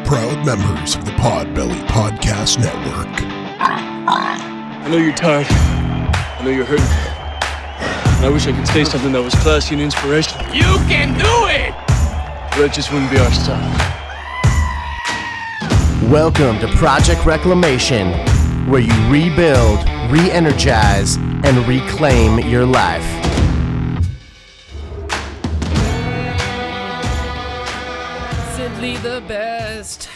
proud members of the Podbelly Podcast Network. I know you're tired. I know you're hurting. And I wish I could say something that was classy and inspirational. You can do it! But that just wouldn't be our style. Welcome to Project Reclamation, where you rebuild, re-energize, and reclaim your life. Simply the best,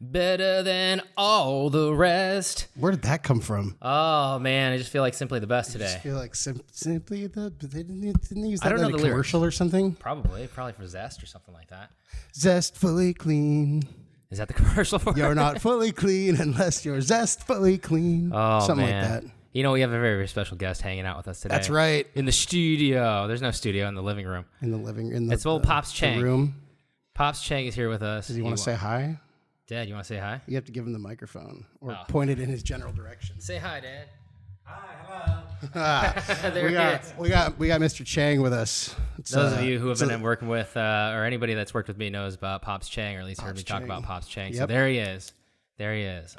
better than all the rest. Where did that come from? Oh man, I just feel like simply the best I today. just feel like simply the. They didn't use that I don't know in a the commercial or something. Probably for Zest or something like that. Zestfully clean. Is that the commercial for You're it? not fully clean unless you're zestfully clean. Oh, something man. like that. You know, we have a very, very special guest hanging out with us today. That's right. In the studio. There's no studio in the living room. In the living room. It's old Pops Chang. Room. Pops Chang is here with us. Does he want to say hi? Dad, you want to say hi? You have to give him the microphone or Oh. point it in his general direction. Say hi, Dad. we got Mr. Chang with us. It's, Those of you who have it's been working with, or anybody that's worked with me knows about Pops Chang, or at least heard me talk Chang. about Pops Chang. So Yep. there he is. There he is.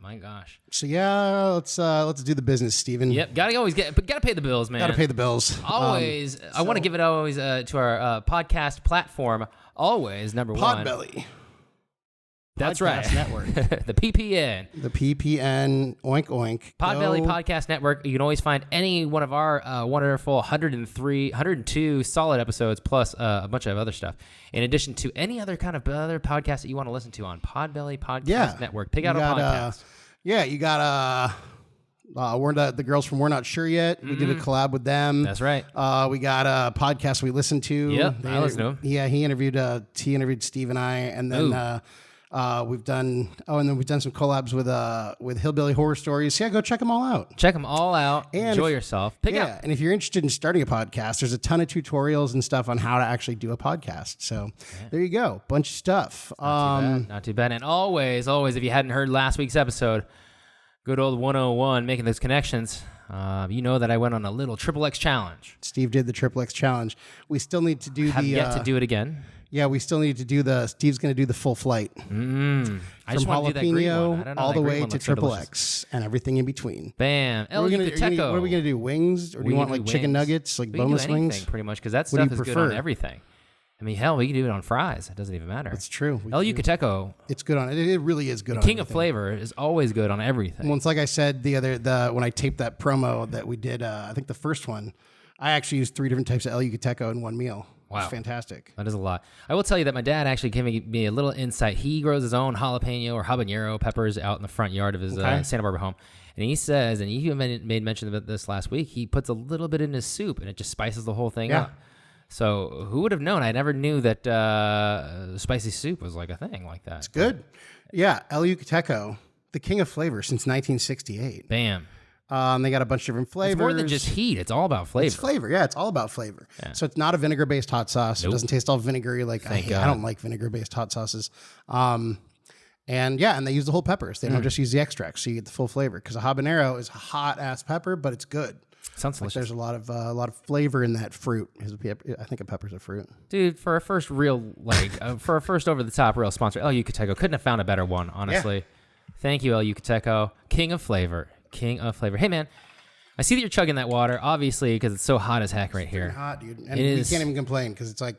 My gosh. So yeah, let's do the business, Steven. Yep. Gotta pay the bills, man. Got to pay the bills. Always. I want to give it always to our podcast platform. Always number one. Podbelly. That's Podcast right. Network. The PPN. The PPN, oink oink. Podbelly Go. Podcast Network. You can always find any one of our wonderful 102 solid episodes plus a bunch of other stuff. In addition to any other kind of other podcast that you want to listen to on Podbelly Podcast Network. Pick out a podcast. You got the girls from We're Not Sure Yet. We did a collab with them. That's right. We got a podcast we listened to. Yep, I listened to 'em. Yeah, he interviewed Steve and I, and then we've done some collabs with Hillbilly Horror Stories. Yeah, go check them all out. Check them all out. And Enjoy yourself. Pick out. And if you're interested in starting a podcast, there's a ton of tutorials and stuff on how to actually do a podcast. So there you go. Bunch of stuff. Not too bad. And always, if you hadn't heard last week's episode, good old 101, making those connections. You know that I went on a little XXX challenge. Steve did the XXX challenge. We still need to do Have yet to do it again. Yeah, we still need to do Steve's going to do the full flight. I From just want to do that green one. I jalapeno don't know, all that the green way one to looks so delicious. XXX and everything in between. Bam. El What are Yucateco. we going to do? Wings? Or do you want like chicken nuggets, like we can boneless do anything, wings? pretty much, because that What do stuff you is good on prefer? everything. I mean, hell, we can do it on fries. It doesn't even matter. That's true. El Yucateco, It's good on it. It really is good on king of everything. flavor, is always good on everything. Once, like I said when I taped that promo that we did, I think the first one, I actually used 3 different types of El Yucateco in one meal. Wow. It's fantastic. That is a lot. I will tell you that my dad actually gave me a little insight. He grows his own jalapeno or habanero peppers out in the front yard of his Santa Barbara home. And he says, and you made mention of this last week, he puts a little bit in his soup and it just spices the whole thing up. So who would have known? I never knew that spicy soup was like a thing like that. It's good. Yeah, El Yucateco, the king of flavor since 1968. Bam. They got a bunch of different flavors. It's more than just heat. It's all about flavor. It's flavor. Yeah, it's all about flavor. Yeah. So it's not a vinegar-based hot sauce. Nope. It doesn't taste all vinegary. Like I God. don't like vinegar-based hot sauces. And they use the whole peppers. They don't just use the extract, so you get the full flavor. Because a habanero is a hot-ass pepper, but it's good. Sounds Like delicious. there's a lot of flavor in that fruit. I think a pepper's a fruit. Dude, for a first real, for a first over-the-top real sponsor, El Yucateco, couldn't have found a better one, honestly. Thank you, El Yucateco. King of flavor. King of flavor. Hey, man, I see that you're chugging that water, obviously, because it's so hot as heck right here. Hot, dude. And It we is. can't even complain because it's like,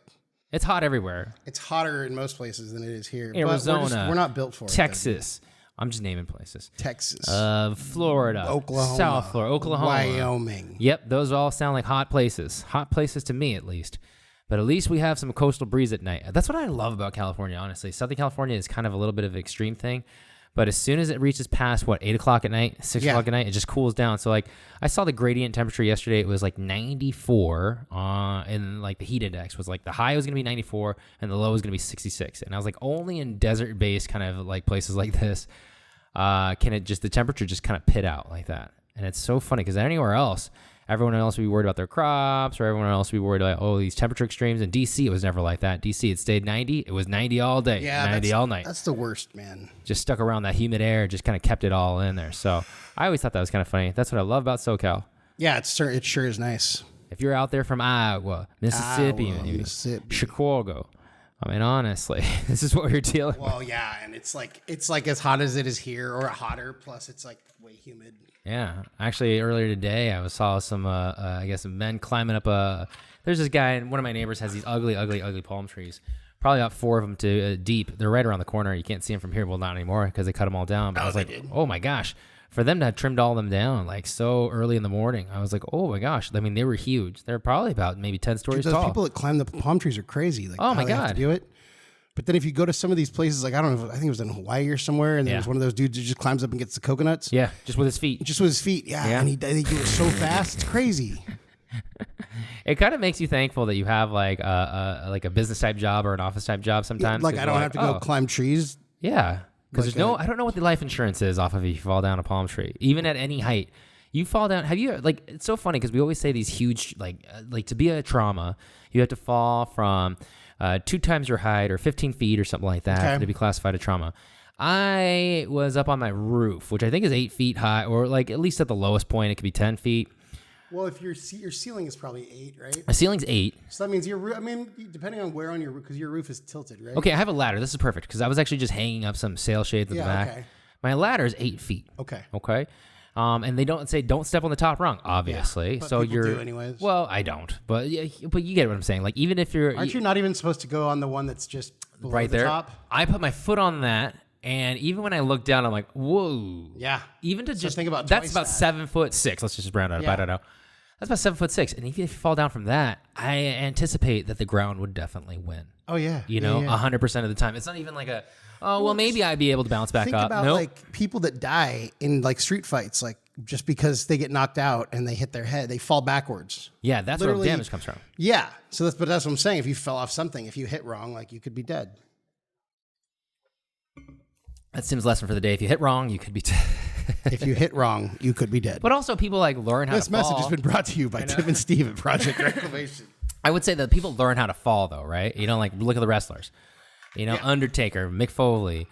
It's hot everywhere. it's hotter in most places than it is here. Arizona. But we're not built for it. Texas. I'm just naming places. Texas. Florida. Oklahoma. South Florida. Oklahoma. Wyoming. Yep, those all sound like hot places. Hot places to me, at least. But at least we have some coastal breeze at night. That's what I love about California, honestly. Southern California is kind of a little bit of an extreme thing. But as soon as it reaches past, 8 o'clock at night, 6 o'clock at night, it just cools down. So, I saw the gradient temperature yesterday. It was 94, and, the heat index was, the high was going to be 94, and the low was going to be 66. And I was only in desert-based kind of, places like this can the temperature just kind of pit out like that. And it's so funny because anywhere else, everyone else would be worried about their crops, or everyone else would be worried about, these temperature extremes. In D.C., it was never like that. D.C., it stayed 90. It was 90 all day, 90 all night. That's the worst, man. Just stuck around that humid air, just kind of kept it all in there. So I always thought that was kind of funny. That's what I love about SoCal. Yeah, it sure is nice. If you're out there from Iowa, Mississippi, Mississippi. Chicago, I mean, honestly, this is what we're dealing with. Well, yeah, and it's like as hot as it is here, or hotter. Plus, it's like way humid. Yeah, actually, earlier today, I saw some, I guess, men climbing up there's this guy, and one of my neighbors has these ugly, ugly, ugly palm trees. Probably about 4 of them deep. They're right around the corner. You can't see them from here. Well, not anymore because they cut them all down. But I was like, oh my gosh. For them to have trimmed all of them down like so early in the morning, I was like, oh my gosh. I mean, they were huge. They're probably about maybe 10 stories Those tall. people that climb the palm trees are crazy. Like, Oh my how they have God. to do it. But then if you go to some of these places, like I don't know, I think it was in Hawaii or somewhere, and Yeah. there's one of those dudes who just climbs up and gets the coconuts. Yeah, just with his feet. Just with his feet. Yeah. Yeah. And they do it so fast. It's crazy. It kind of makes you thankful that you have like a business type job or an office type job sometimes. Like 'cause I don't you're have to go oh. climb trees. Yeah, because Like there's no, I don't know what the life insurance is off of if you fall down a palm tree, even at any height. You fall down. Have you like? It's so funny because we always say these huge like to be a trauma, you have to fall from 2 times your height or 15 feet or something like that Okay. to be classified a trauma. I was up on my roof, which I think is 8 feet high, or like at least at the lowest point, it could be 10 feet. Well, if your ceiling is probably 8, right? My ceiling's 8. So that means your roof. I mean, depending on where on your roof, because your roof is tilted, right? Okay, I have a ladder. This is perfect because I was actually just hanging up some sail shades at the back. Okay. My ladder is 8 feet. Okay. Okay. And they don't say don't step on the top rung, obviously. but so people you're do anyways. Well, I don't, but but you get what I'm saying. Like even if you're Aren't you not even supposed to go on the one that's just below right the there, top? I put my foot on that, and even when I look down, I'm like, whoa. Yeah. Even to just think about that's twice about that. 7'6". Let's just round it up. Yeah. I don't know. That's about 7'6", and even if you fall down from that, I anticipate that the ground would definitely win. Oh yeah. You know, Yeah. 100% of the time. It's not even like well, maybe I'd be able to bounce back Think up. about Nope. like people that die in like street fights, like just because they get knocked out and they hit their head, they fall backwards. Yeah, that's where the literally- damage comes from. Yeah. So that's what I'm saying. If you fell off something, if you hit wrong, like you could be dead. That's Tim's lesson for the day. If you hit wrong, you could be. If you hit wrong, you could be dead. But also, people like learn how This to message fall. has been brought to you by Tim and Steve at Project Reclamation. I would say that people learn how to fall, though, right? You know, like look at the wrestlers. You know, Undertaker, Mick Foley,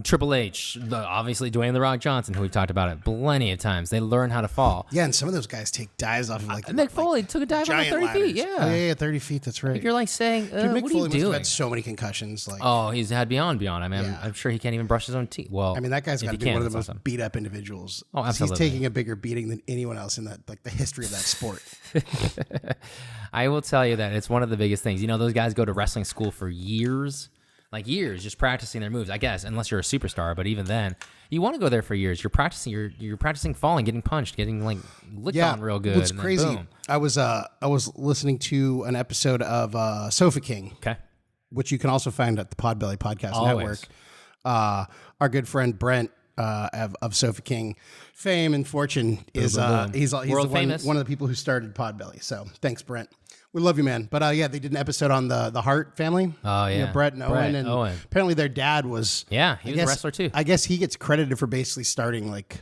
Triple H, obviously Dwayne The Rock Johnson, who we've talked about it plenty of times. They learn how to fall. Yeah, and some of those guys take dives off of like Mick Foley took a dive on giant 30 ladders. feet. Yeah. Oh, yeah, 30 feet. That's right. You're like saying, Dude, Mick what are Foley you must have doing? had so many concussions. Like, Oh, he's had beyond. I mean, Yeah. I'm sure he can't even brush his own teeth. Well, I mean, that guy's if got to he be one can, of the that's most awesome. beat up individuals. Oh, absolutely. He's taking a bigger beating than anyone else in that, like the history of that sport. I will tell you that it's one of the biggest things. You know, those guys go to wrestling school for years, like years, just practicing their moves. I guess unless you're a superstar, but even then, you want to go there for years. You're practicing. You're practicing falling, getting punched, getting like licked on real good. What's and then crazy? boom. I was listening to an episode of Sofa King, Okay. which you can also find at the Podbelly Podcast Always. Network. Our good friend Brent of Sofa King fame and fortune is boom. he's World the famous. one of the people who started Podbelly. So thanks, Brent. We love you, man. But yeah, they did an episode on the Hart family. Oh, You know, yeah. Brett and Brett, Owen, and Owen. apparently their dad was. Yeah, he I was a guess- wrestler too. I guess he gets credited for basically starting like.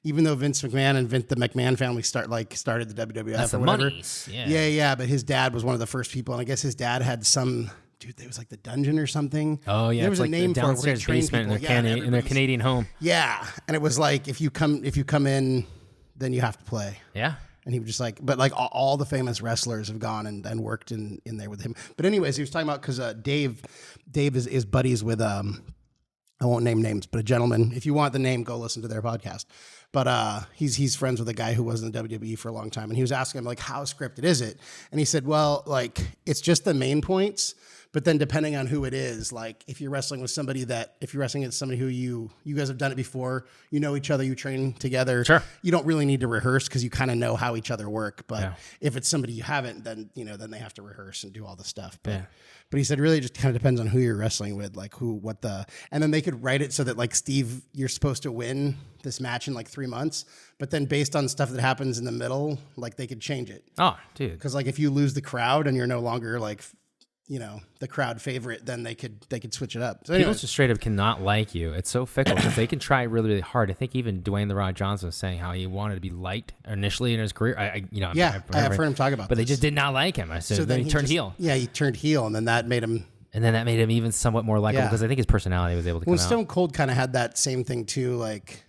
Even though Vince McMahon and the McMahon family started the WWF That's or the whatever. monies. Yeah. Yeah. But his dad was one of the first people, and I guess his dad had some dude. It was like the dungeon or something. Oh yeah, there it's was like a name the for it. Where downstairs they trained basement in people. their, Yeah, and in their everybody's- Canadian home. Yeah, and it was like if you come in, then you have to play. Yeah. And he was just like, but like all the famous wrestlers have gone and worked in there with him. But anyways, he was talking about because Dave is buddies with I won't name names, but a gentleman. If you want the name, go listen to their podcast. But he's friends with a guy who was in the WWE for a long time, and he was asking him like, how scripted is it? And he said, well, like it's just the main points. But then depending on who it is, like if you're wrestling with somebody who you guys have done it before, you know each other, you train together. Sure. You don't really need to rehearse because you kind of know how each other work. But Yeah. if it's somebody you haven't, then then they have to rehearse and do all the stuff. But Yeah. but he said really it just kind of depends on who you're wrestling with, like and then they could write it so that like Steve, you're supposed to win this match in like 3 months, but then based on stuff that happens in the middle, like they could change it. Oh, dude. Because like if you lose the crowd and you're no longer like the crowd favorite, then they could switch it up. So People anyways, just straight up cannot like you. It's so fickle because they can try really, really hard. I think even Dwayne The Rock Johnson was saying how he wanted to be liked initially in his career. I've heard him talk about but they this. just did not like him. I said, So then he turned just- heel. Yeah, he turned heel, and then that made him. And then that made him even somewhat more likable Yeah. because I think his personality was able to come Well, out. Stone Cold kind of had that same thing too, like.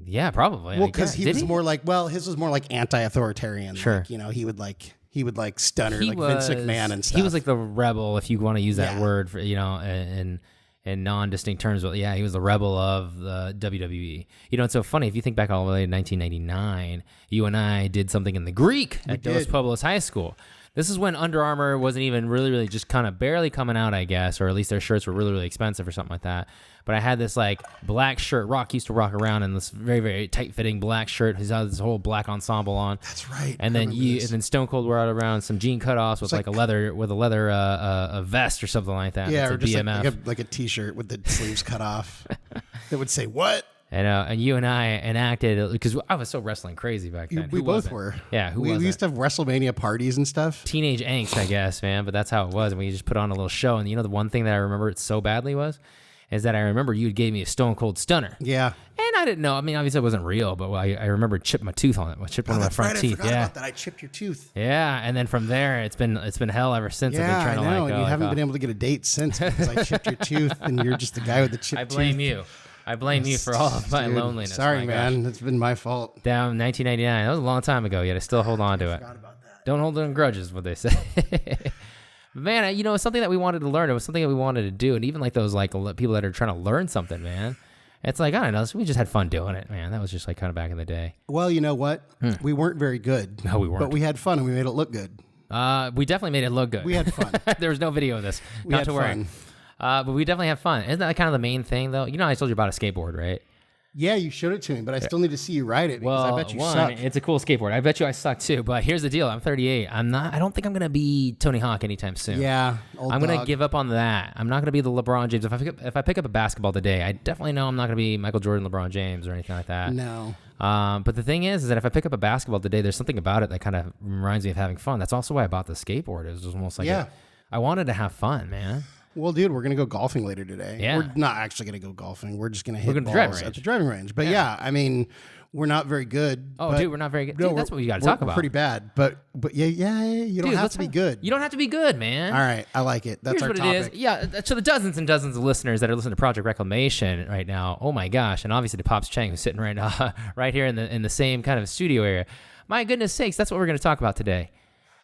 Yeah, probably. Well, I guess. because he Did was more like, his was more like anti-authoritarian. Sure. Like, he would like he would like stun her, He like was, Vince McMahon and stuff. He was like the rebel, if you want to use that Yeah. word for, in non-distinct terms. But yeah, he was the rebel of the WWE. It's so funny. If you think back all the way to 1999, you and I did something in the Greek at Dos Pueblos High School. This is when Under Armour wasn't even really just kind of barely coming out, I guess, or at least their shirts were really expensive or something like that. But I had this like black shirt. Rock used to rock around in this very, very tight-fitting black shirt. He's had this whole black ensemble on. That's right. And then Stone Cold wore out around some jean cutoffs with like a leather a vest or something like that. Yeah, It's or a just BMF. like a T-shirt with the sleeves cut off that would say what? And you and I enacted, because I was so wrestling crazy back then. We Who both wasn't? were. Yeah, we used to have WrestleMania parties and stuff. Teenage angst, I guess, man. But that's how it was. And we just put on a little show. And the one thing that I remember it so badly is that I remember you gave me a Stone Cold Stunner. Yeah. And I didn't know. I mean, obviously it wasn't real, but I remember chipped my tooth on it. I chipped one of my front teeth. I forgot about that. I chipped your tooth. Yeah, and then from there, it's been hell ever since. I've been trying to and you haven't been able to get a date since because I chipped your tooth, and you're just the guy with the chipped tooth. I blame you. I blame you for all of my loneliness. Sorry, My man. gosh. It's been my fault. Down 1999. That was a long time ago, yet I still hold on to it. Forgot about that. Don't hold on grudges, what they say. But man, it's something that we wanted to learn. It was something that we wanted to do. And even like those like people that are trying to learn something, man. It's like, I don't know. So we just had fun doing it, man. That was just like kind of back in the day. Well, you know what? We weren't very good. No, we weren't. But we had fun and we made it look good. We definitely made it look good. We had fun. There was no video of this. We Not had to worry. fun. But we definitely had fun. Isn't that kind of the main thing, though? I told you about a skateboard, right? Yeah, you showed it to me, but I still need to see you ride it because I bet you suck. It's a cool skateboard. I bet you I suck too. But here's the deal: I'm 38. I don't think I'm gonna be Tony Hawk anytime soon. Yeah, I'm gonna give up on that. I'm not gonna be the LeBron James. If I pick up a basketball today, I definitely know I'm not gonna be Michael Jordan, LeBron James, or anything like that. No. But the thing is that if I pick up a basketball today, there's something about it that kind of reminds me of having fun. That's also why I bought the skateboard. It was almost like I wanted to have fun, man. Well, dude, we're going to go golfing later today. Yeah. We're not actually going to go golfing. We're just going to hit going to balls the driving range. at the driving range. But yeah, I mean, we're not very good. Oh, but dude, we're not very good. no, Dude, that's what we got to we're talk about. Pretty bad. But yeah, you don't Dude, have let's to be good. You don't have to be good, man. All right, I like it. That's Here's our what topic. it is. Yeah, to the dozens and dozens of listeners that are listening to Project Reclamation right now. Oh my gosh, and obviously to Pops Chang, who's sitting right here in the same kind of studio area. My goodness sakes, that's what we're going to talk about today,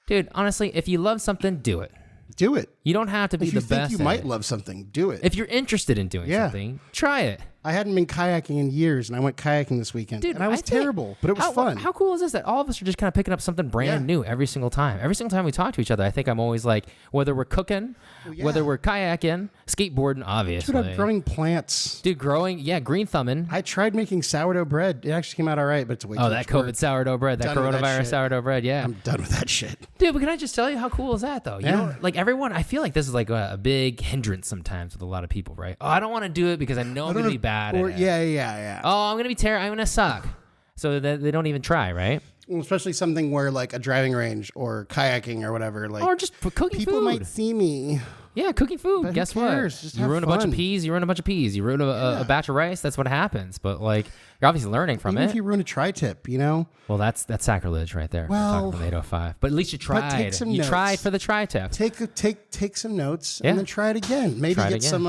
dude. Honestly, if you love something, do it. Do it. You don't have to be If you the think best. you at might it. love something, do it. If you're interested in doing something, try it. I hadn't been kayaking in years, and I went kayaking this weekend. Dude, and I was think- terrible, but it was fun. How cool is this that all of us are just kind of picking up something brand new every single time? Every single time we talk to each other, I think I'm always like, whether we're cooking, whether we're kayaking, skateboarding, obviously. Dude, I'm growing plants. Dude, green thumbing. I tried making sourdough bread. It actually came out all right, but it's way too Oh, much that COVID work. sourdough bread, that Done with that coronavirus shit. sourdough bread, yeah. I'm done with that shit. Dude, but can I just tell you how cool is that, though? You Yeah. know, like everyone, I feel like this is like a big hindrance sometimes with a lot of people, right? Oh, I don't want to do it because I know I'm going to be bad at it. Yeah. Oh, I'm going to be terrible. I'm going to suck. So that they don't even try, right? Well, especially something where like a driving range or kayaking or whatever. Like Or just for cooking people food. might see me. Yeah, cooking food. But who Guess cares? what? Just You have ruin a bunch of fun. peas. You ruin a bunch of peas. You ruin a batch of rice. That's what happens. But like, you're obviously learning from Even it. if you ruin a tri-tip, you know. Well, that's sacrilege right there. Well, Talking from 805. But at least you but tried. take some You notes. tried for the tri-tip. Take some notes Yeah. and then try it again. Maybe Try it get again. some.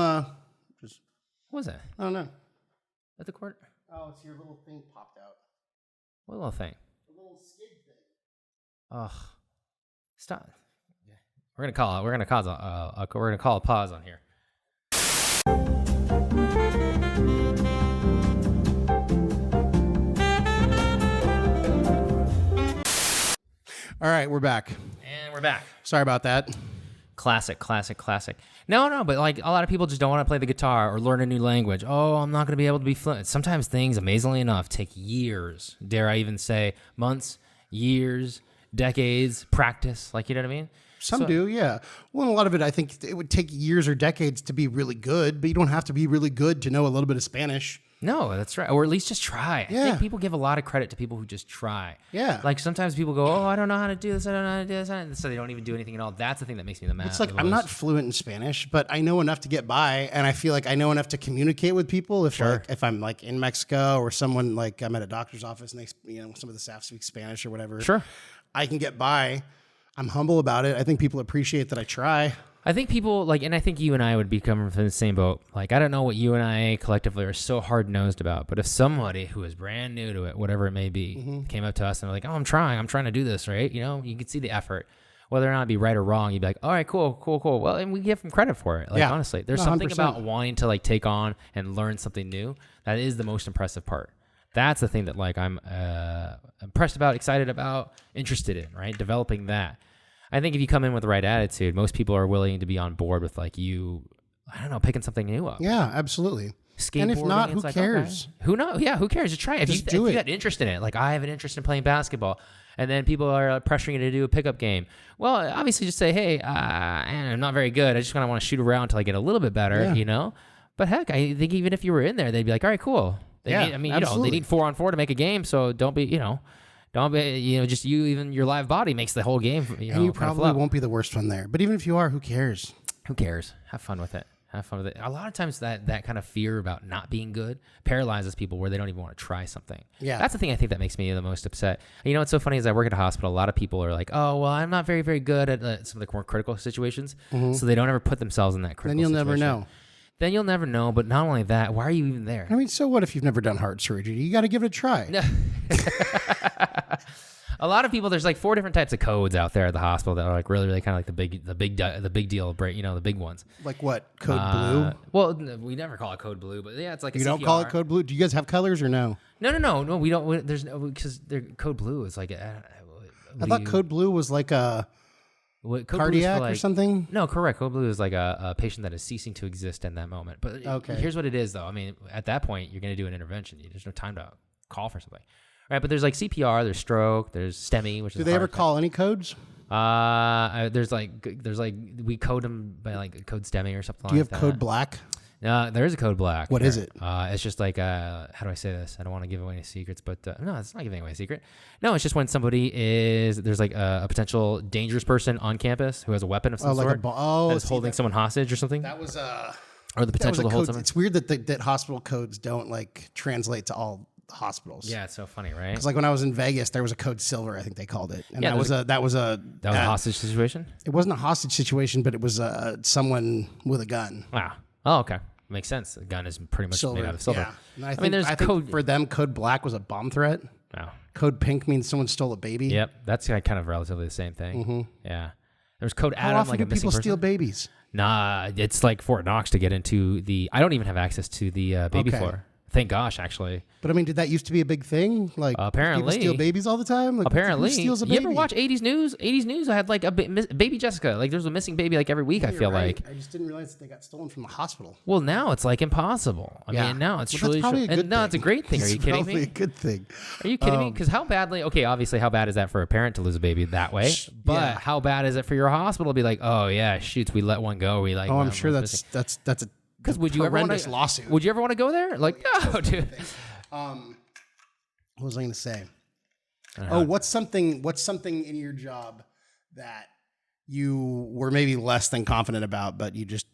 What was that? I don't know. At the court? Oh, it's your little thing popped out. What little thing? The little skid thing. Ugh. Stop. We're gonna call it. We're gonna call a pause on here. All right, we're back. And we're back. Sorry about that. Classic. No, but like a lot of people just don't want to play the guitar or learn a new language. Oh, I'm not going to be able to be fluent. Sometimes things, amazingly enough, take years. Dare I even say months, years, decades, practice. Like, you know what I mean? Some do, yeah. Well, a lot of it, I think it would take years or decades to be really good, but you don't have to be really good to know a little bit of Spanish. No, that's right. Or at least just try. I Yeah. think people give a lot of credit to people who just try. Yeah. Like sometimes people go, oh, I don't know how to do this. I don't know how to do this. And so they don't even do anything at all. That's the thing that makes me the mad. It's like I'm not fluent in Spanish, but I know enough to get by, and I feel like I know enough to communicate with people. If I'm like in Mexico or someone like I'm at a doctor's office and some of the staff speak Spanish or whatever. Sure. I can get by. I'm humble about it. I think people appreciate that I try. I think people like, and I think you and I would be coming from the same boat. Like, I don't know what you and I collectively are so hard-nosed about, but if somebody who is brand new to it, whatever it may be, came up to us and were like, oh, I'm trying to do this, right? You know, you can see the effort. Whether or not it be right or wrong, you'd be like, all right, cool. Well, and we give them credit for it. Like, honestly, there's something 100%. about wanting to like take on and learn something new that is the most impressive part. That's the thing that like I'm impressed about, excited about, interested in, right? Developing that. I think if you come in with the right attitude, most people are willing to be on board with like you, I don't know, picking something new up. Yeah, absolutely. Skateboarding, And if not, it's who like, cares? okay. Who knows? Yeah, who cares? Just try it. Just If do you it. got interest in it, like I have an interest in playing basketball, and then people are pressuring you to do a pickup game. Well, obviously just say, hey, I'm not very good. I just kind of want to shoot around until I get a little bit better, you know? But heck, I think even if you were in there, they'd be like, all right, cool. They need, I mean, you know, they need 4-on-4 to make a game, so don't be, just you, even your live body makes the whole game. And you probably won't be the worst one there. But even if you are, who cares? Who cares? Have fun with it. Have fun with it. A lot of times that kind of fear about not being good paralyzes people where they don't even want to try something. Yeah. That's the thing I think that makes me the most upset. You know, what's so funny is I work at a hospital. A lot of people are like, oh, well, I'm not very, very good at some of the more critical situations. So they don't ever put themselves in that critical Then you'll situation. never know. Then you'll never know. But not only that, why are you even there? I mean, so what if you've never done heart surgery? You got to give it a try. A lot of people, there's like 4 different types of codes out there at the hospital that are like really, really kind of like the big deal, you know, the big ones. Like what? Code blue? Well, we never call it code blue, but yeah, it's like You a don't call it CPR. code blue? Do you guys have colors or no? No, we don't. There's no, because code blue is like I thought code blue was like a cardiac or something. No, correct. Code blue is like a patient that is ceasing to exist in that moment. But here's what it is, though. I mean, at that point, you're going to do an intervention. There's no time to call for something. Right, but there's like CPR, there's stroke, there's STEMI, which is. Do they ever call any codes? There's like we code them by like code STEMI or something. Do you like have that. code black? There is a code black. What is it? It's just like how do I say this? I don't want to give away any secrets, but no, it's not giving away a secret. No, it's just when there's like a potential dangerous person on campus who has a weapon of some sort that is holding someone hostage or something. That was or the potential to hold code. someone. It's weird that hospital codes don't like translate to all hospitals. Yeah, it's so funny, right? Because like when I was in Vegas, there was a code silver, I think they called it, and that was a hostage situation. It wasn't a hostage situation, but it was someone with a gun. Wow. Oh, okay. Makes sense. The gun is pretty much made out of silver. Yeah. And I mean, there's code for them. Code black was a bomb threat. Wow. Code pink means someone stole a baby. Yep, that's kind of relatively the same thing. Yeah. There's code Adam, How often like a do missing people person. steal babies? Nah, it's like Fort Knox to get into the. I don't even have access to the baby Okay. floor. Thank gosh, actually. But I mean, did that used to be a big thing? Like Apparently. people steal babies all the time. Like, Apparently, who steals a you baby? ever watch 80s news? 80s news. I had like a baby Jessica. Like there's a missing baby like every week. I feel like. I just didn't realize that they got stolen from the hospital. Well, now it's like impossible. I mean, now it's Well, truly. that's probably a good No, it's a thing. great thing. Are It's you kidding probably me? a good thing. Are you kidding me? Because how badly? Okay, obviously, how bad is that for a parent to lose a baby that way? But yeah. how bad is it for your hospital to be like, oh yeah, shoots, we let one go. We like. Oh, I'm well, sure one's that's missing. a Because would you ever want horrendous to lawsuit. Would you ever want to go there? Like, no, dude. What was I going to say? Oh, what's something in your job that you were maybe less than confident about, but you just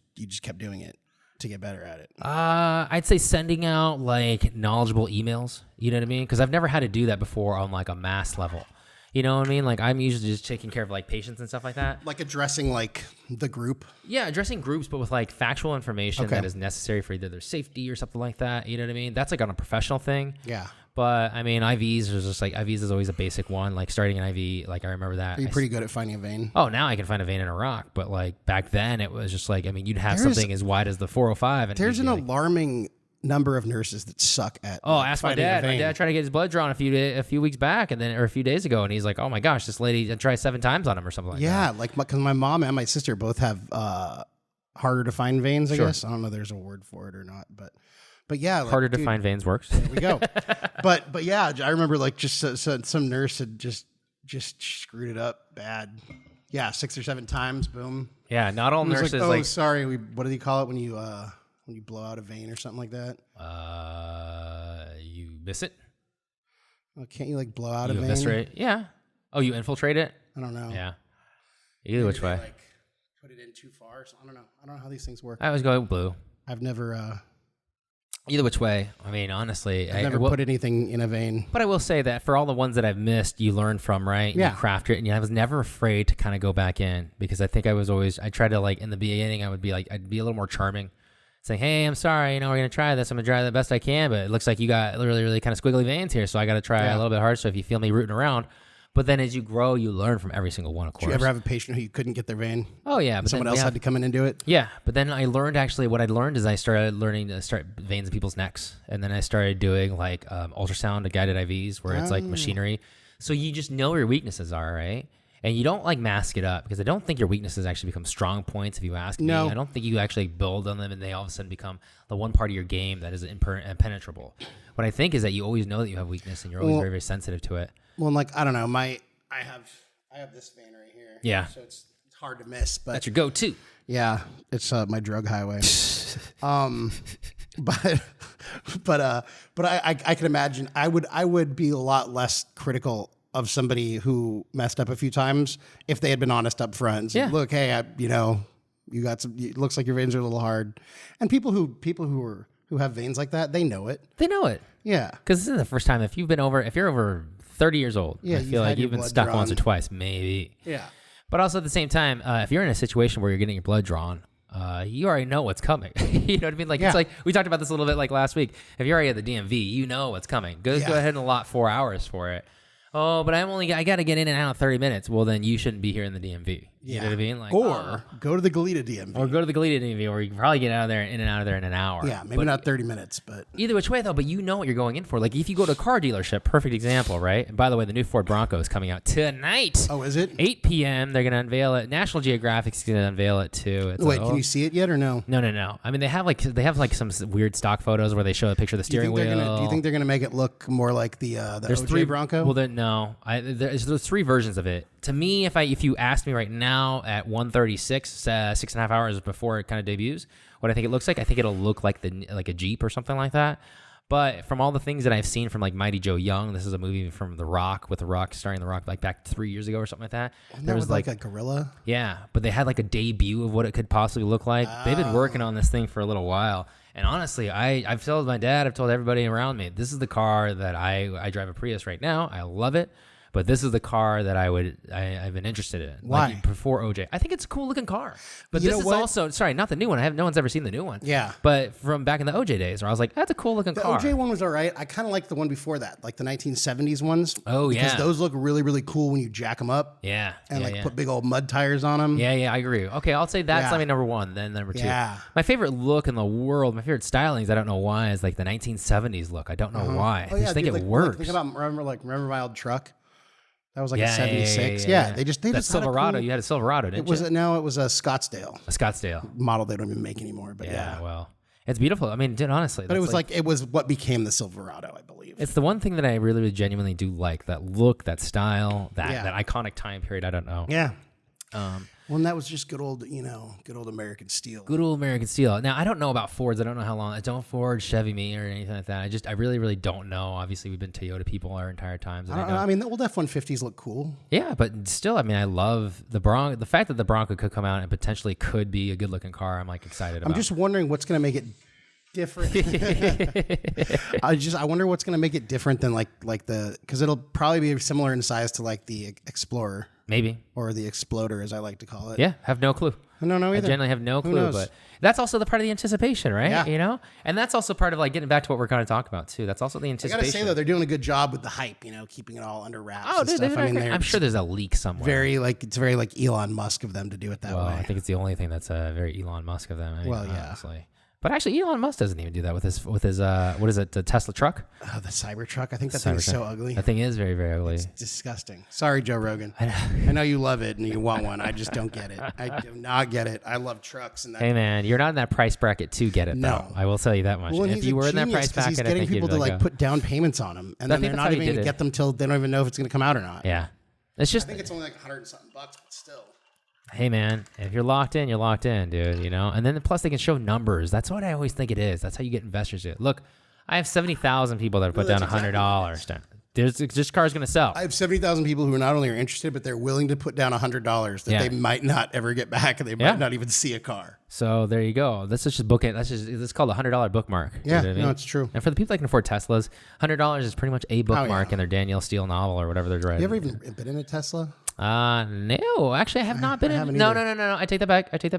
kept doing it to get better at it? I'd say sending out like knowledgeable emails. You know what I mean? Because I've never had to do that before on like a mass level. You know what I mean? Like I'm usually just taking care of like patients and stuff like that. Like addressing like the group. Yeah, addressing groups, but with like factual information Okay. that is necessary for either their safety or something like that. You know what I mean? That's like on a professional thing. Yeah. But I mean, IVs is just like IVs is always a basic one. Like starting an IV, like I remember that. Are you pretty good at finding a vein? Oh, now I can find a vein in a rock, but like back then it was just like, I mean, you'd have There's- something as wide as the 405. And There's you'd an be like, alarming number of nurses that suck at. oh, ask my finding a dad. My vein. dad tried to get his blood drawn a few weeks back, or a few days ago, and he's like, "Oh my gosh, this lady tried 7 times on him or something like that." Yeah, like because my mom and my sister both have harder to find veins. I Sure. guess I don't know. If there's a word for it or not, but yeah, like, Harder to dude, find veins works. There we go. but yeah, I remember like just some nurse had just screwed it up bad. Yeah, 6 or 7 times. Boom. Yeah, not all It was nurses like, oh, sorry. What do you call it when you blow out a vein or something like that? You miss it. Well, can't you like blow out You a vein? eviscerate. Yeah. Oh, you infiltrate it. I don't know. Yeah. Either which They, way. like put it in too far. So I don't know. I don't know how these things work. I always go blue. I've never Either which way, I mean, honestly, I've never put anything in a vein. But I will say that for all the ones that I've missed, you learn from, right? Yeah. You craft it, and I was never afraid to kind of go back in because I think I tried to like in the beginning, I'd be a little more charming, saying, "Hey, I'm sorry, we're gonna try this. I'm gonna try the best I can, but it looks like you got really, really kind of squiggly veins here, so I got to try a little bit harder. So if you feel me rooting around." But then as you grow, you learn from every single one, of course. Did you ever have a patient who you couldn't get their vein? Oh, yeah. But someone else had to come in and do it? Yeah. But then I learned what I learned is I started learning to start veins in people's necks. And then I started doing like ultrasound, guided IVs, where it's like machinery. So you just know where your weaknesses are, right? And you don't like mask it up because I don't think your weaknesses actually become strong points if you ask me. I don't think you actually build on them and they all of a sudden become the one part of your game that is impenetrable. What I think is that you always know that you have weakness and you're always very, very sensitive to it. Well, like, I don't know. I have this vein right here. Yeah. So it's hard to miss. But That's your go-to. yeah, it's my drug highway. But I can imagine I would be a lot less critical of somebody who messed up a few times if they had been honest up front and said, look, hey, you got some, it looks like your veins are a little hard. And people who have veins like that, they know it. They know it. Yeah. Because this is the first time if you're over 30 years old, I feel like you've been stuck once or twice, maybe. Yeah. But also at the same time, if you're in a situation where you're getting your blood drawn, you already know what's coming. You know what I mean? Like it's like we talked about this a little bit like last week. If you're already at the DMV, you know what's coming. Go ahead and allot 4 hours for it. Oh, but I got to get in and out in 30 minutes. Well, then you shouldn't be here in the DMV. You know what I mean? Like, or go to the Goleta DMV. Or go to the Goleta DMV, or you can probably get in and out of there in an hour. Yeah, maybe not 30 minutes, but... Either which way, though, but you know what you're going in for. Like, if you go to a car dealership, perfect example, right? And by the way, the new Ford Bronco is coming out tonight. Oh, is it? 8 p.m. They're going to unveil it. National Geographic's going to unveil it, too. Wait, can you see it yet or no? No. I mean, they have like some weird stock photos where they show a picture of the steering wheel. Do you think they're going to make it look more like the OJ Bronco? Well, no. There's 3 versions of it. To me, if you asked me right now at 1:36, 6.5 hours before it kind of debuts, what I think it looks like, I think it'll look like a Jeep or something like that. But from all the things that I've seen from like Mighty Joe Young, this is a movie from The Rock with The Rock starring The Rock like back 3 years ago or something like that. There was like a gorilla. Yeah, but they had like a debut of what it could possibly look like. They've been working on this thing for a little while. And honestly, I've told my dad, I've told everybody around me, this is the car that I drive a Prius right now. I love it. But this is the car that I've been interested in. Why? Like before OJ. I think it's a cool looking car. But You this know is what? also, sorry, not the new one. No one's ever seen the new one. Yeah. But from back in the OJ days where I was like, that's a cool looking The car. OJ one was all right. I kind of like the one before that, like the 1970s ones. Oh, because yeah. those look really, really cool when you jack them up. Yeah. And yeah. put big old mud tires on them. Yeah, I agree. Okay, I'll say that's Yeah. my number one, then number 2. Yeah. My favorite look in the world, my favorite stylings, I don't know why, is like the 1970s look. I don't know why. I just think dude, it works. Think about remember my old truck? That was like Yeah, a 76. yeah. They just that had a Silverado. cool- You had a Silverado, didn't It was you? it was a Scottsdale A Scottsdale. model. They don't even make anymore, but yeah. Well, it's beautiful. I mean, dude, honestly. But it that's was it was what became the Silverado, I believe. It's the one thing that I really, really genuinely do like, that look, that style, that Yeah. that iconic time period. I don't know. Yeah. Well, and that was just good old American steel. Good old American steel. Now, I don't know about Fords. I don't know how long. I don't Ford, Chevy me or anything like that. I really, really don't know. Obviously, we've been Toyota people our entire times. And I mean, the old F-150s look cool. yeah, but still, I mean, I love the Bronco. The fact that the Bronco could come out and potentially could be a good looking car, I'm like excited about. I'm just wondering what's going to make it different. I wonder what's going to make it different than because it'll probably be similar in size to like the Explorer. Maybe. Or the Exploder, as I like to call it. Yeah, have no clue. I don't know either. I generally have no Who clue, knows? but that's also the part of the anticipation, right? Yeah. You know? And that's also part of like getting back to what we're going to talk about too. That's also the I anticipation. gotta say though, they're doing a good job with the hype. Keeping it all under wraps. Oh, and dude, stuff. I'm sure there's a leak somewhere. it's very like Elon Musk of them to do it that Well, way. I think it's the only thing that's very Elon Musk of them. I mean, Well, yeah. honestly. But actually, Elon Musk doesn't even do that with his what is it, the Tesla truck? The Cybertruck. I think that thing is so ugly. That thing is very, very ugly. It's disgusting. Sorry, Joe Rogan. I know you love it and you want one. I just don't get it. I do not get it. I love trucks and that. Hey man, you're not in that price bracket to get it. No. though. I will tell you that much. Well, and if he's you a were in that genius price 'cause bracket, he's I getting think people you'd to go. put down payments on them, and I then think they're that's not how he even going did to it. get them till they don't even know if it's going to come out or not. Yeah, it's just I think it's only like $100 and something bucks, but still. hey man, if you're locked in, you're locked in, dude. You know, and then plus they can show numbers. That's what I always think it is. That's how you get investors to it. Look, I have 70,000 people that have put down that's $100. this car's gonna sell. I have 70,000 people who not only are interested, but they're willing to put down $100 that they might not ever get back, and they might not even see a car. So there you go. Let's just book it. It's called a $100 bookmark. Yeah, You know what I mean? no, it's true. And for the people that can afford Teslas, $100 is pretty much a bookmark yeah. in their Danielle Steele novel or whatever they're writing. You ever even been in a Tesla? No, actually, I have not been in. No. I take that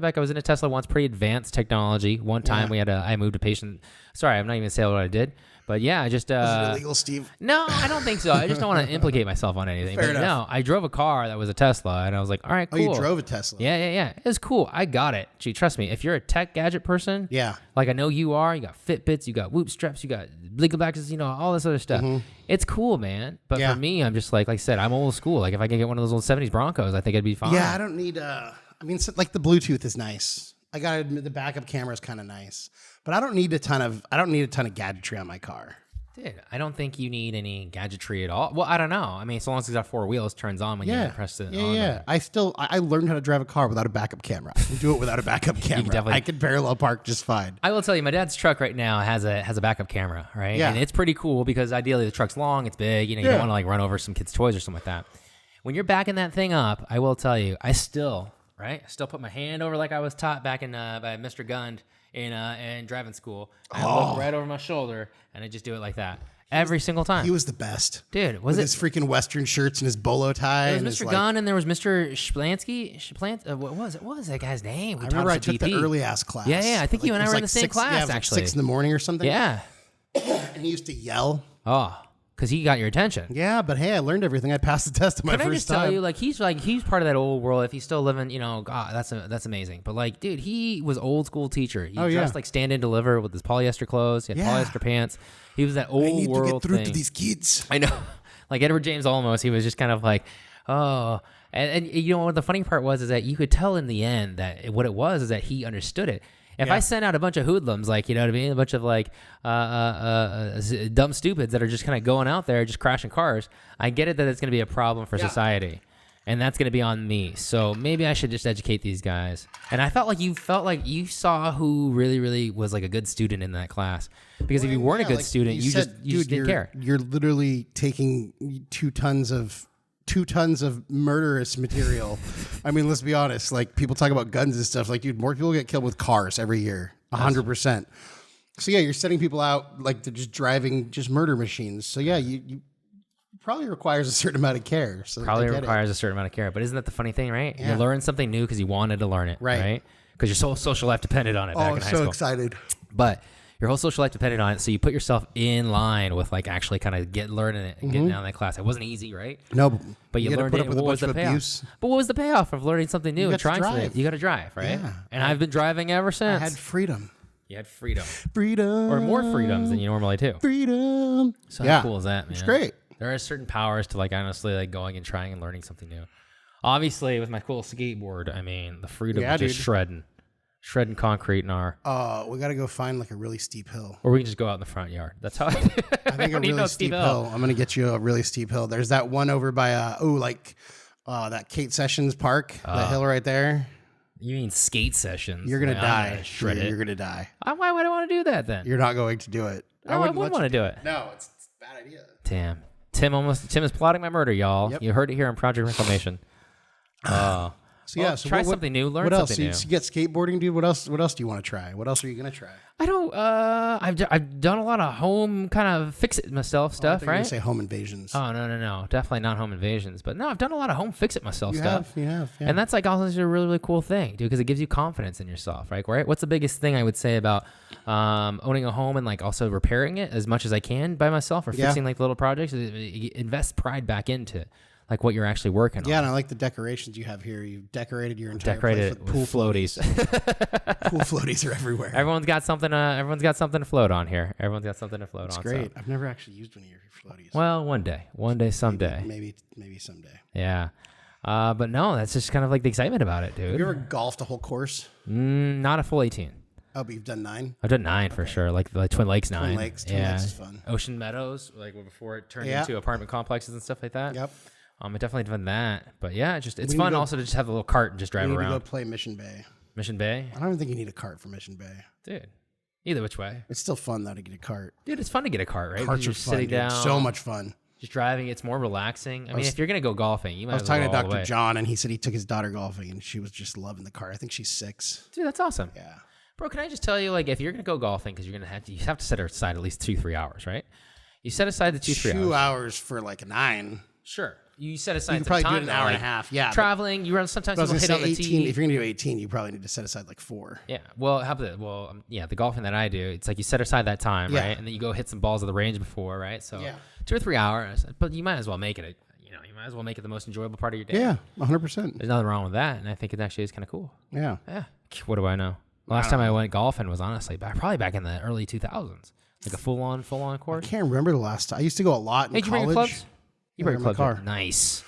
back. I was in a Tesla once, pretty advanced technology. One time I moved a patient. Sorry, I'm not even saying what I did. But yeah, I just... Is it illegal, Steve? No, I don't think so. I just don't want to implicate myself on anything. Fair enough. No, I drove a car that was a Tesla, and I was like, all right, cool. Oh, you drove a Tesla? Yeah. It was cool. I got it. Gee, trust me. If you're a tech gadget person, like I know you are, you got Fitbits, you got Whoop straps, you got Blinklebacks, all this other stuff. It's cool, man. But for me, I'm just like I said, I'm old school. Like if I can get one of those old 70s Broncos, I think it'd be fine. Yeah, I don't need... like the Bluetooth is nice. I gotta admit, the backup camera is kind of nice. But I don't need a ton of gadgetry on my car. Dude, I don't think you need any gadgetry at all. Well, I don't know. I mean, so long as it's got 4 wheels, turns on when you press it on. Yeah. I learned how to drive a car without a backup camera. I can do it without a backup camera. I can parallel park just fine. I will tell you, my dad's truck right now has a backup camera, right? Yeah. And it's pretty cool because ideally the truck's long, it's big, you don't want to like run over some kids' toys or something like that. When you're backing that thing up, I will tell you, I still put my hand over like I was taught back in by Mr. Gund in driving school. I look right over my shoulder and I just do it like that. Every single time. He was the best. Dude, with his freaking Western shirts and his bolo tie. There was Mr. Gunn and there was Mr. Splansky. What was that guy's name? I remember I took the early ass class. Yeah. I think you and I were in the same class, actually. 6 in the morning or something. Yeah. And he used to yell. Oh, because he got your attention. Yeah, but hey, I learned everything. I passed the test my first time. Can I just tell you, he's part of that old world. If he's still living, God, that's amazing. But dude, he was old school teacher. He dressed like Stand and Deliver with his polyester clothes. He had polyester pants. He was that old world thing. I need to get through to these kids. I know. Like Edward James Olmos, he was just kind of like, oh. And what the funny part was is that you could tell in the end that what it was is that he understood it. If I sent out a bunch of hoodlums, a bunch of dumb stupids that are just kind of going out there, just crashing cars, I get it that it's going to be a problem for society. And that's going to be on me. So maybe I should just educate these guys. And I felt like you saw who really, really was like a good student in that class. Because if you weren't a good student, you just didn't care. You're literally taking 2 tons of murderous material. I mean, let's be honest. Like people talk about guns and stuff. Like, dude, more people get killed with cars every year. 100%. So yeah, you're setting people out like they're just driving just murder machines. So yeah, you probably requires a certain amount of care. So probably requires a certain amount of care. But isn't that the funny thing, right? Yeah. You learn something new because you wanted to learn it, right? Because your whole social life depended on it back in high school. Oh, so excited. But your whole social life depended on it, so you put yourself in line with actually kind of learning it and getting out of that class. It wasn't easy, right? No, but you learned it. What was the payoff? But what was the payoff of learning something new and trying something? You got to drive, right? Yeah. And I've been driving ever since. I had freedom. You had freedom. Freedom. Or more freedoms than you normally do. Freedom. So how cool is that, man? It's great. There are certain powers to honestly going and trying and learning something new. Obviously, with my cool skateboard, I mean the freedom of just shredding concrete in our. We got to go find a really steep hill. Or we can just go out in the front yard. That's how I think a really steep hill. I'm going to get you a really steep hill. There's that one over by, that Kate Sessions Park, that hill right there. You mean skate sessions? You're going to die. You're going to die. Why would I want to do that then? You're not going to do it. No, I wouldn't want to do it. No, it's a bad idea. Damn. Tim is plotting my murder, y'all. Yep. You heard it here on Project Reclamation. So try something new. Learn something new. So you get skateboarding, dude. What else do you want to try? What else are you gonna try? I don't. I've done a lot of home kind of fix it myself stuff. Right? You say home invasions. Oh no, definitely not home invasions. But no, I've done a lot of home fix it myself stuff. You have. Yeah. And that's also a really, really cool thing, dude, because it gives you confidence in yourself, right? What's the biggest thing I would say about owning a home and also repairing it as much as I can by myself or fixing little projects? Invest pride back into what you're actually working on. Yeah, and I like the decorations you have here. You've decorated your entire place with pool floaties. Pool floaties are everywhere. Everyone's got something to float on here. That's great. I've never actually used one of your floaties. Well, one day, someday. Maybe someday. Yeah. But no, that's just kind of the excitement about it, dude. Have you ever golfed a whole course? Not a full 18. Oh, but you've done 9? I've done 9 for sure. Like Twin Lakes 9. Twin Lakes is fun. Ocean Meadows, before it turned into apartment complexes and stuff like that. Yep. I definitely done that, but yeah, it's fun also to just have a little cart and just drive around. We need to go play Mission Bay. Mission Bay? I don't even think you need a cart for Mission Bay. Dude, either which way. It's still fun though to get a cart. Dude, it's fun to get a cart, right? Carts are fun, sitting down. So much fun. Just driving, it's more relaxing. I mean, if you're gonna go golfing, you might. I was as well talking to go all the Dr. way. John, and he said he took his daughter golfing, and she was just loving the car. I think she's 6. Dude, that's awesome. Yeah. Bro, can I just tell you, like, if you're gonna go golfing, because you have to set aside at least 2-3 hours, right? You set aside the 2-3 hours. 2 hours for like a 9. Sure. You set aside You could some probably time. do it an hour like, and a half. Yeah. Traveling, you run. Sometimes But I was people going to hit say on the 18. tee. If you're going to do 18, you probably need to set aside like 4. Yeah. Well, the golfing that I do, it's like you set aside that time, Yeah. right? And then you go hit some balls at the range before, right? So Yeah. 2 or 3 hours, but you might as well make it. You might as well make it the most enjoyable part of your day. Yeah, 100%. There's nothing wrong with that, and I think it actually is kind of cool. Yeah. Yeah. What do I know? Last time I went golfing was honestly probably back in the early 2000s, like a full on I course. can't remember the last time. I used to go a lot in Hey, did you college. bring your clubs? You bring in your my clubs? car. Nice.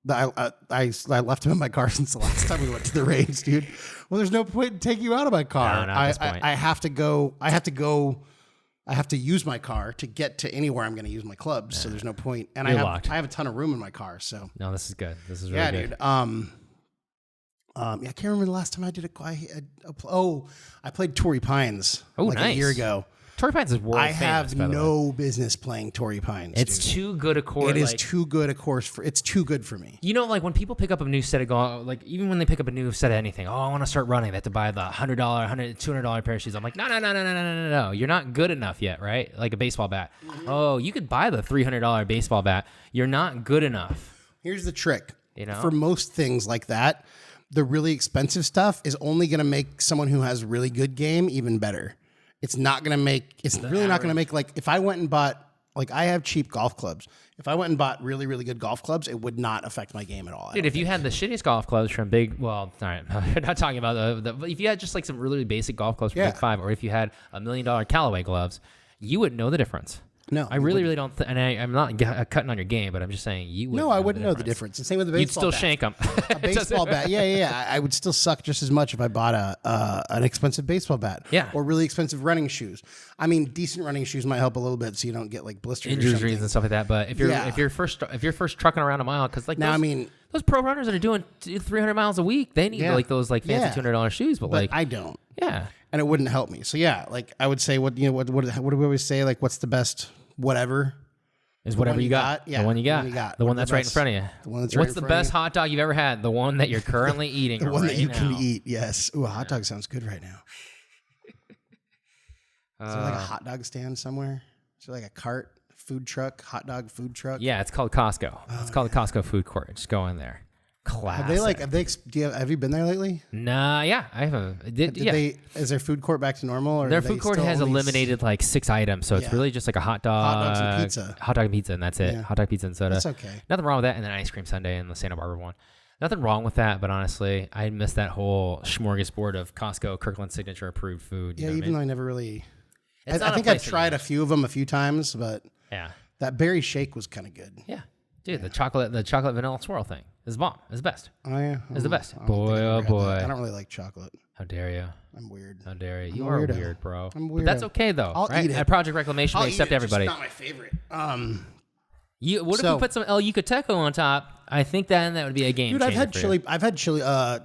I left him in my car since the last time we went to the range, dude. Well, there's no point in taking you out of my car. No, not at this point. I have to go. I have to use my car to get to anywhere I'm going to use my clubs. So there's no point. And You're locked. I have a ton of room in my car. So No, this is good. This is really yeah, good. dude. I can't remember the last time I did I played Torrey Pines like nice. a year ago. Torrey Pines is world I famous, have by the way. no business playing Torrey Pines. It's dude. too good a course. It is too good a course for. It's too good for me. You know, like when people pick up a new set of golf, like even when they pick up a new set of anything, I want to start running. They have to buy the $100, $200 pair of shoes. I'm like, no. You're not good enough yet, right? Like a baseball bat. Mm-hmm. Oh, you could buy the $300 baseball bat. You're not good enough. Here's the trick. You know? For most things like that, the really expensive stuff is only going to make someone who has really good game even better. It's not going to make. It's really not going to make like if I went and bought like I have cheap golf clubs. If I went and bought really really good golf clubs, it would not affect my game at all. Dude, if you had the shittiest golf clubs from Big, well, all right, I'm not talking about if you had just like some really basic golf clubs from Yeah. Big Five, or if you had $1 million Callaway gloves, you wouldn't know the difference. No, I really don't. And I'm not cutting on your game, but I'm just saying you would. No, I wouldn't know the difference. And same with the You'd baseball. still shank them. A baseball bat. Yeah. I would still suck just as much if I bought an expensive baseball bat. Yeah. Or really expensive running shoes. I mean, decent running shoes might help a little bit so you don't get like blisters or Injuries something. and stuff like that. But if you're Yeah. if you're first trucking around a mile, because like Now, those, I mean- those pro runners that are doing 300 miles a week, they need Yeah. like those like fancy Yeah. $200 shoes. But But like I don't. yeah, And it wouldn't help me. So yeah, like I would say what do we always say? Like what's the best whatever? is whatever one you you got. got? Yeah, The one you got. The one What's that's the right in best- front of you. the one that's What's right in the front of best you? hot dog you've ever had? The one that you're currently eating. The one that you now. can eat. Yes. Ooh, a hot dog sounds good right now. Is there like a hot dog stand somewhere? Is there like a cart, food truck, hot dog food truck? Yeah, it's called Costco. It's called the Costco food court. Just go in there. Classic. Have you been there lately? Nah, yeah, I haven't. Is their food court back to normal? Or Their do food they court still has only eliminated like 6 items, so it's Yeah. really just like a hot dog, dogs and pizza. hot dog and pizza, and that's it. Yeah. Hot dog, pizza, and soda. That's okay. Nothing wrong with that, and then ice cream sundae and the Santa Barbara one. Nothing wrong with that, but honestly, I miss that whole smorgasbord of Costco Kirkland signature approved food. You Yeah, know what even I though mean? I never really. It's I not a think I've place that tried you- a few of them a few times, but Yeah, that berry shake was kind of good. yeah, dude, the chocolate vanilla swirl thing is bomb. Is the best. Oh yeah, It's the best. I don't think Boy, I've ever oh had boy. that. I don't really like chocolate. How dare you? I'm weird. How dare you? I'm You a are weirdo. weird, bro. I'm a But that's weirdo. okay though, I'll right? eat it. At Project Reclamation, I'll we eat accept it, everybody. Just not my favorite. What if So- we put some El Yucateco on top? I think that would be a game Dude, changer. I've had for you. chili. I've had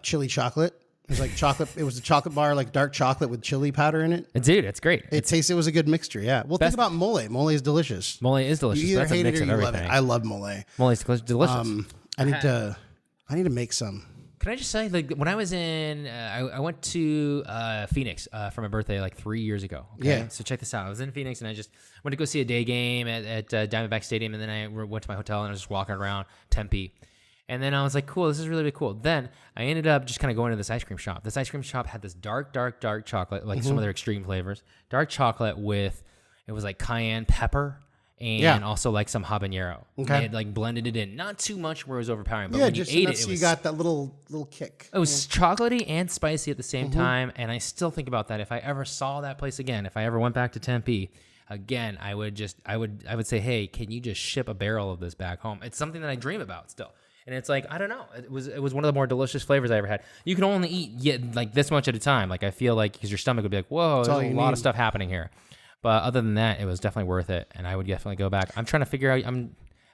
chili chocolate. It was like chocolate. It was a chocolate bar, like dark chocolate with chili powder in it. Dude, it's great. It was a good mixture. Yeah. Well, Best- think about mole. Mole is delicious. Mole is delicious. You either That's a hate mix it or of you love it. everything. I love mole. Mole is delicious. I need to make some. Can I just say, like, when I was in, I went to Phoenix for my birthday like 3 years ago. Okay? Yeah. So check this out. I was in Phoenix and I just went to go see a day game at Diamondback Stadium, and then I went to my hotel and I was just walking around Tempe. And then I was like, cool, this is really, really cool. Then I ended up just kind of going to this ice cream shop. This ice cream shop had this dark chocolate, like some of their extreme flavors. Dark chocolate with, it was like cayenne pepper and also like some habanero. Okay. They had like blended it in. Not too much where it was overpowering, but Yeah, when you just ate enough it, so it you was got that little kick. it was chocolatey and spicy at the same Mm-hmm. time, and I still think about that. If I ever saw that place again, if I ever went back to Tempe again, I would say, hey, can you just ship a barrel of this back home? It's something that I dream about still, and it's like I don't know. It was one of the more delicious flavors I ever had. You can only eat like this much at a time. Like I feel like because your stomach would be like, whoa, there's all a you lot need. of stuff happening here. But other than that, it was definitely worth it, and I would definitely go back. I'm trying to figure out.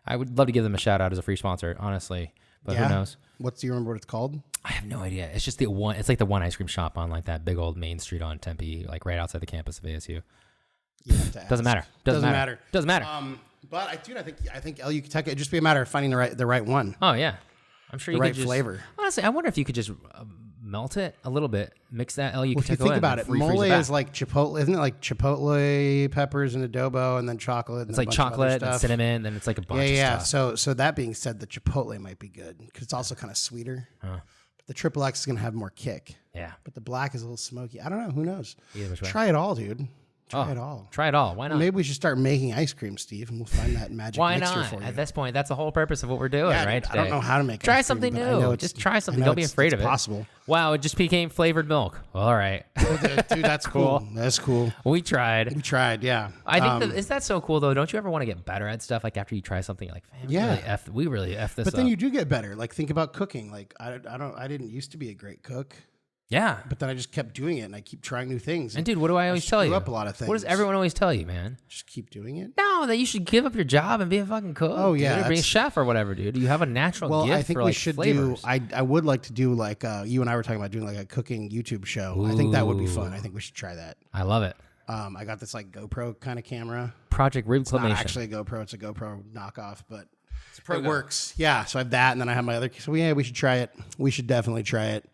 I would love to give them a shout out as a free sponsor, honestly, but who knows? Do you remember what it's called? I have no idea. It's just the one. It's like the one ice cream shop on like that big old main street on Tempe, like right outside the campus of ASU. You have to ask. Doesn't matter. Doesn't matter. Doesn't matter. But I think El Yucateco, it'd just be a matter of finding the right one. Oh yeah, I'm sure The you right could just, flavor. Honestly, I wonder if you could just melt it a little bit, mix that El Yucateco Well, if you think in, about and it, refreeze mole it back. is like chipotle, isn't it? Like chipotle peppers and adobo, and then chocolate. It's like chocolate and cinnamon, then it's like a bunch of stuff. So that being said, the chipotle might be good because it's also kind of sweeter. But the triple X is gonna have more kick. Yeah. But the black is a little smoky. I don't know. Who knows? Either which way. Try it all, dude. Try it all. Try it all. Why not? Maybe we should start making ice cream, Steve, and we'll find that magic Why mixture not? for you. At this point, that's the whole purpose of what we're doing, Yeah, right? dude, I don't today. know how to make Try ice cream, something but I know new. it's- Just try I something. know Don't be it's afraid of it. possible. Wow, it just became flavored milk. Well, all right. Dude, that's cool. That's cool. We tried. We tried, yeah. I think is that so cool though? Don't you ever want to get better at stuff? Like after you try something, you're like, man, Yeah. we really f this But up. then you do get better. Like think about cooking. Like I didn't used to be a great cook, yeah. but then I just kept doing it and I keep trying new things. And dude, what do I always tell screw you? up a lot of What does things. everyone always tell you, man? Just keep doing it. No, that you should give up your job and be a fucking cook. Oh, yeah, dude, or be a that's- chef or whatever, dude. You have a natural Well, gift I think for we like should flavors. do. I would like to do like you and I were talking about doing like a cooking YouTube show. I think that would be fun. Ooh. I think we should try that. I love it. I got this like GoPro kind of camera. Project Not Reclamation. actually a GoPro. It's a GoPro knockoff, but pro it guy. works. Yeah. So I have that, and then I have my other. So yeah, we should try it. We should definitely try it.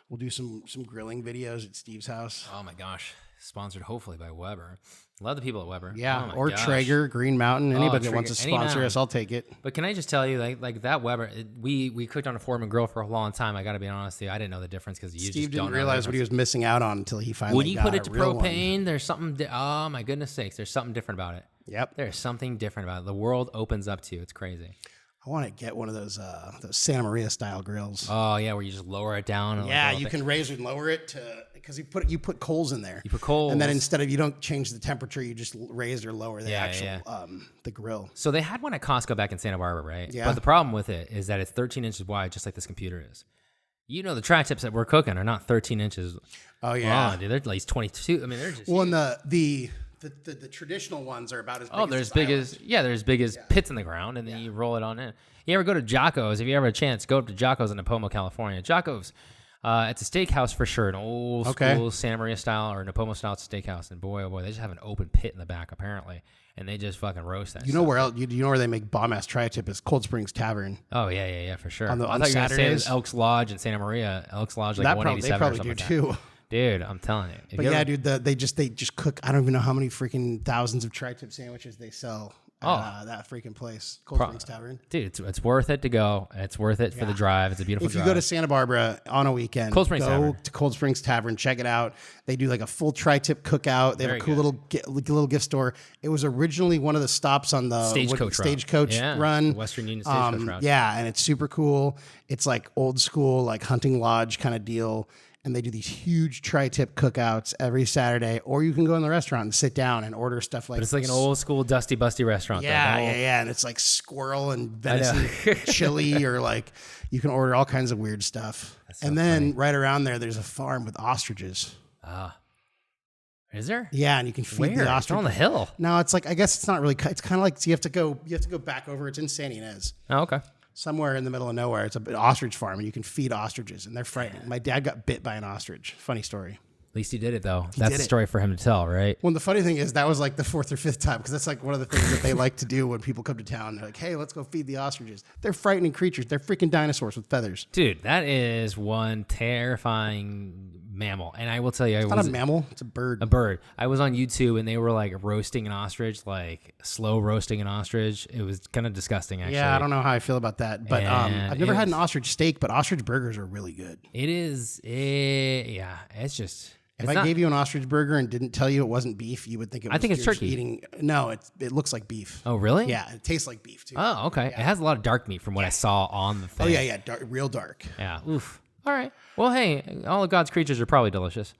We'll do some grilling videos at Steve's house. Oh my gosh. Sponsored hopefully by Weber. Love the people at Weber. Yeah, Oh my or gosh. Traeger, Green Mountain. Anybody that wants to Traeger, any sponsor us, mountain. I'll take it. But can I just tell you, like that Weber, we cooked on a Foreman grill for a long time. I got to be honest with you, I didn't know the difference because you Steve just don't didn't know realize the what he difference. was missing out on until he finally When you got put a it to real one. propane, there's something. Oh my goodness sakes, there's something different about it. Yep. There's something different about it. The world opens up to you. It's crazy. I want to get one of those Santa Maria style grills. Oh yeah, where you just lower it down. And yeah, like you can raise and lower it to because you put coals in there. You put coals. and then instead of you don't change the temperature, you just raise or lower the Yeah, actual yeah. The grill. So they had one at Costco back in Santa Barbara, right? Yeah. But the problem with it is that it's 13 inches wide, just like this computer is. You know, the tri-tips that we're cooking are not 13 inches. Oh yeah. long, dude. They're at least 22. I mean, they're just. Well, and the traditional ones are about as big Oh, as they're this as big island. as they're as big as pits in the ground, and then you roll it on in. You ever go to Jocko's? If you ever have a chance, go up to Jocko's in Napomo, California. Jocko's, it's a steakhouse for sure, an old school Santa Maria style or Napomo style steakhouse. And boy, oh boy, they just have an open pit in the back apparently, and they just fucking roast that. You know where else? You know where they make bomb ass tri-tip is Cold Springs Tavern. Oh yeah, for sure. On I on thought you were gonna say Saturdays? Elks Lodge in Santa Maria. Elks Lodge like They 187 or probably something do like that. too. Dude, I'm telling you. If But you yeah, ever- dude, they just cook. I don't even know how many freaking thousands of tri-tip sandwiches they sell at that freaking place, Cold Springs Tavern. dude, it's worth it to go. It's worth it for the drive. It's a beautiful If you drive. go to Santa Barbara on a weekend, Cold Springs go Tavern. to Cold Springs Tavern, check it out. They do like a full tri-tip cookout. They have Very a cool little gift store. It was originally one of the stops on the Stagecoach run. Western Union Stagecoach route. Yeah, and it's super cool. It's like old school, like hunting lodge kind of deal. And they do these huge tri-tip cookouts every Saturday, or you can go in the restaurant and sit down and order stuff like. But it's like an old school dusty busty restaurant. Yeah, though. yeah, and it's like squirrel and venison chili, or like you can order all kinds of weird stuff. And then right around there, there's a farm with ostriches. Is there? Yeah, and you can feed Where? the It's ostrich on the hill. No, it's like I guess it's not really. It's kind of like so you have to go back over. It's in San Ynez, Oh, okay. somewhere in the middle of nowhere. It's an ostrich farm, and you can feed ostriches, and they're frightening. My dad got bit by an ostrich. Funny story. At least he did it though. That's did a it. story for him to tell, right? Well, the funny thing is that was like the fourth or fifth time because that's like one of the things that they like to do when people come to town. They're like, "Hey, let's go feed the ostriches." They're frightening creatures. They're freaking dinosaurs with feathers. Dude, that is one terrifying mammal. And I will tell you, It's not a mammal. It's a bird. a bird. I was on YouTube and they were like roasting an ostrich, like slow roasting an ostrich. It was kind of disgusting, actually. Yeah, I don't know how I feel about that, but And I've never it had an was- ostrich steak, but ostrich burgers are really good. It is. Yeah, it's just. If I gave you an ostrich burger and didn't tell you it wasn't beef, you would think it was. I think it's you're just turkey. Eating, no, it looks like beef. Oh, really? Yeah, it tastes like beef too. Oh, okay. It has a lot of dark meat from what I saw on the thing. Oh yeah, real dark. Yeah. Oof. All right. Well, hey, all of God's creatures are probably delicious.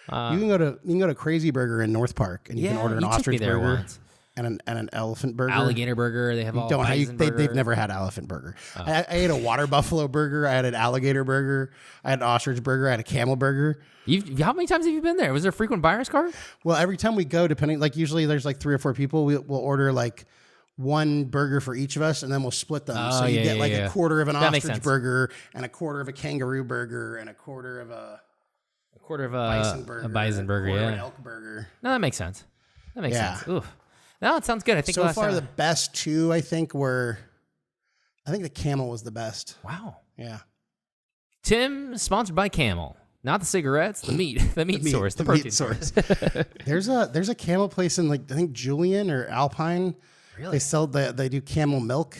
You can go to Crazy Burger in North Park and you can order an you took me ostrich there burger once. and an elephant burger. Alligator burger. They have all. They've never had elephant burger. I ate a water buffalo burger. I had an alligator burger. I had an ostrich burger. I had a camel burger. How many times have you been there? Was there a frequent buyer's card? Well, every time we go, depending, like usually there's like 3 or 4 people, we'll order like one burger for each of us, and then we'll split them. So you get like a quarter of an That makes ostrich sense. burger and a quarter of a kangaroo burger and a quarter of a Quarter of bison burger, a bison burger. quarter of an Yeah. elk burger. No, that makes sense. That makes Yeah. sense. Oof. No, it sounds good. I think So last far, time- the best two, I think the Camel was the best. Wow. Yeah. Tim, sponsored by Camel. Not the cigarettes, the meat. The meat source. The protein meat source. There's a Camel place in, like, I think Julian or Alpine. Really? They do camel milk.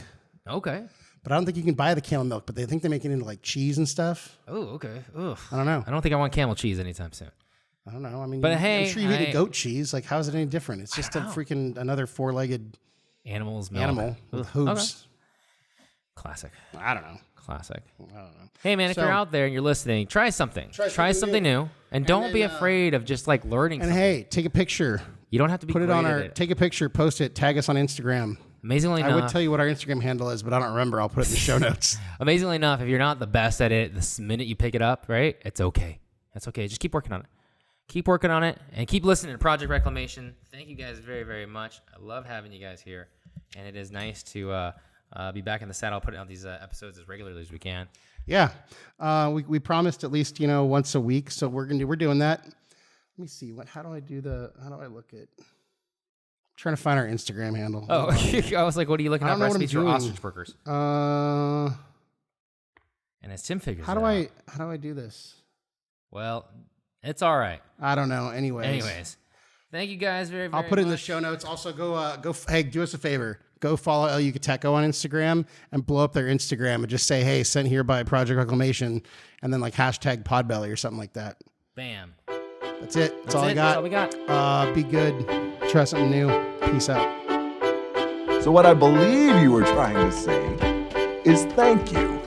Okay. But I don't think you can buy the camel milk, but they think they make it into like cheese and stuff. Oh, okay. Ugh. I don't know. I don't think I want camel cheese anytime soon. I don't know. I mean, But hey, I'm sure you eat a goat cheese. Like, how is it any different? It's just a freaking another four-legged Animals milk. animal with hooves. Okay. Classic. I don't know. Classic. I don't know. Hey, man, if So- you're out there and you're listening, try something. Try something new. And don't then, be afraid of just like learning And something. hey, take a picture. You don't have to be Put it great on at our. it. Take a picture. Post it. Tag us on Instagram. Amazingly I enough, would tell you what our Instagram handle is, but I don't remember. I'll put it in the show notes. amazingly enough, if you're not the best at it this minute you pick it up, right? It's okay. It's okay. Just keep working on it. Keep working on it and keep listening to Project Reclamation. Thank you guys very, very much. I love having you guys here. And it is nice to be back in the saddle, putting out these episodes as regularly as we can. Yeah, we promised at least once a week, so we're doing that. Let me see how do I look at? I'm trying to find our Instagram handle. Oh, I was like, what are you looking I at? don't know what I'm Recipes for doing. ostrich burgers. How And as Tim figures do it out, I do this? well, it's all right. I don't know. Anyways, thank you guys very, very I'll put it in the much. show notes. Also, hey, do us a favor. Go follow El Yucateco on Instagram and blow up their Instagram and just say, hey, sent here by Project Reclamation, and then like hashtag Podbelly or something like that. Bam. That's it. That's all I That's got. all we got. Be good. Try something new. Peace out. So what I believe you were trying to say is thank you.